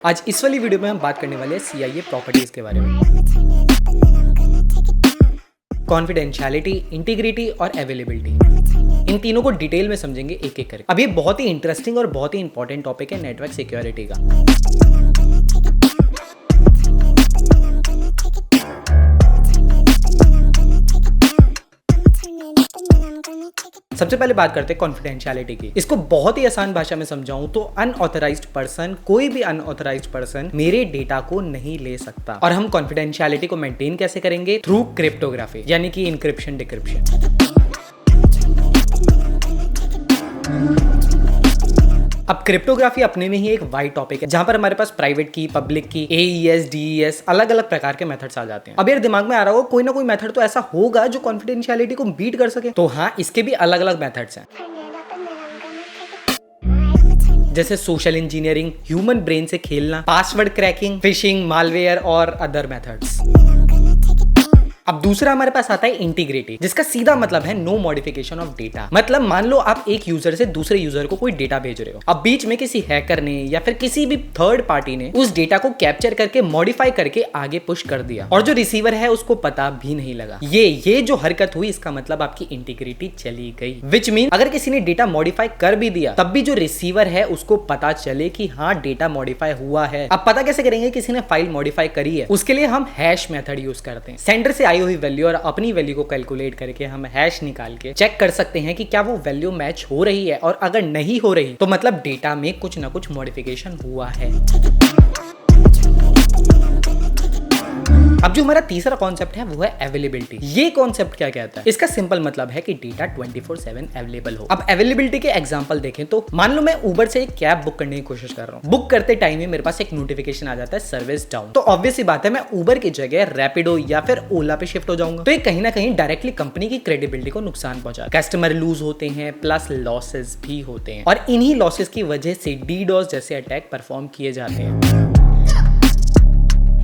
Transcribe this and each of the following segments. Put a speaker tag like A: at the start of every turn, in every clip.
A: आज इस वाली वीडियो में हम बात करने वाले हैं CIA प्रॉपर्टीज के बारे में। कॉन्फिडेंशियलिटी, इंटीग्रिटी और अवेलेबिलिटी, इन तीनों को डिटेल में समझेंगे एक एक करके। अब ये बहुत ही इंटरेस्टिंग और बहुत ही इंपॉर्टेंट टॉपिक है नेटवर्क सिक्योरिटी का। सबसे पहले बात करते हैं कॉन्फिडेंशियलिटी की। इसको बहुत ही आसान भाषा में समझाऊं तो अनऑथराइज्ड पर्सन, कोई भी अनऑथराइज्ड पर्सन मेरे डेटा को नहीं ले सकता। और हम कॉन्फिडेंशियलिटी को मेंटेन कैसे करेंगे? थ्रू क्रिप्टोग्राफी, यानी कि इंक्रिप्शन डिक्रिप्शन। अब क्रिप्टोग्राफी अपने में ही एक वाइड टॉपिक है, जहां पर हमारे पास प्राइवेट की, पब्लिक की, AES, DES अलग अलग प्रकार के मेथड्स आ जाते हैं। अब यार दिमाग में आ रहा हो कोई ना कोई मेथड तो ऐसा होगा जो कॉन्फिडेंशियलिटी को बीट कर सके। तो हाँ, इसके भी अलग अलग मेथड्स हैं, जैसे सोशल इंजीनियरिंग, ह्यूमन ब्रेन से खेलना, पासवर्ड क्रैकिंग, फिशिंग, मालवेयर और अदर मेथड्स। अब दूसरा हमारे पास आता है इंटीग्रिटी, जिसका सीधा मतलब है नो मॉडिफिकेशन ऑफ डेटा। मतलब मान लो आप एक यूजर से दूसरे यूजर को कोई डेटा भेज रहे हो, अब बीच में किसी हैकर ने या फिर किसी भी थर्ड पार्टी ने उस डेटा को कैप्चर करके मॉडिफाई करके आगे पुश कर दिया और जो रिसीवर है उसको पता भी नहीं लगा। ये जो हरकत हुई, इसका मतलब आपकी इंटीग्रिटी चली गई। विच मीन अगर किसी ने डेटा मॉडिफाई कर भी दिया तब भी जो रिसीवर है उसको पता चले कि हाँ डेटा मॉडिफाई हुआ है। अब पता कैसे करेंगे किसी ने फाइल मॉडिफाई करी है? उसके लिए हम हैश मेथड यूज करते हैं। सेंडर से आई हुई वैल्यू और अपनी वैल्यू को कैलकुलेट करके हम हैश निकाल के चेक कर सकते हैं कि क्या वो वैल्यू मैच हो रही है, और अगर नहीं हो रही तो मतलब डेटा में कुछ ना कुछ मॉडिफिकेशन हुआ है। अब जो हमारा तीसरा कॉन्सेप्ट है वो है अवेलेबिलिटी। ये कॉन्सेप्ट क्या कहता है? इसका सिंपल मतलब है कि डेटा 24/7 अवेलेबल हो। अब अवेलेबिलिटी के एग्जांपल देखें तो मान लो मैं उबर से एक कैब बुक करने की कोशिश कर रहा हूँ। बुक करते टाइम ही मेरे पास एक नोटिफिकेशन आ जाता है सर्विस डाउन। तो ऑब्वियस सी बात है मैं उबर की जगह रैपिडो या फिर ओला पे शिफ्ट हो जाऊंगा। तो ये कहीं ना कहीं डायरेक्टली कंपनी की क्रेडिबिलिटी को नुकसान पहुंचा, कस्टमर लूज होते हैं, प्लस लॉसेस भी होते हैं, और इन्हीं लॉसेस की वजह से DDoS जैसे अटैक परफॉर्म किए जाते हैं।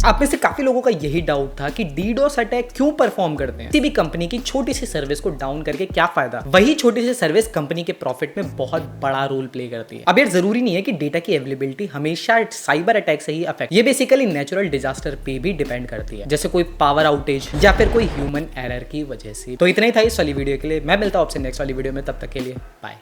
A: आप में से काफी लोगों का यही डाउट था कि DDoS अटैक क्यों परफॉर्म करते हैं। किसी भी कंपनी की छोटी सी सर्विस को डाउन करके क्या फायदा? वही छोटी सी सर्विस कंपनी के प्रॉफिट में बहुत बड़ा रोल प्ले करती है। अब यार जरूरी नहीं है कि डेटा की अवेलेबिलिटी हमेशा साइबर अटैक से ही अफेक्ट, ये बेसिकली नेचुरल डिजास्टर पे भी डिपेंड करती है, जैसे कोई पावर आउटेज या फिर कोई ह्यूमन एरर की वजह से। तो इतना ही था इस वाली वीडियो के लिए। मैं मिलता हूं आपसे नेक्स्ट वाली वीडियो में, तब तक के लिए बाय।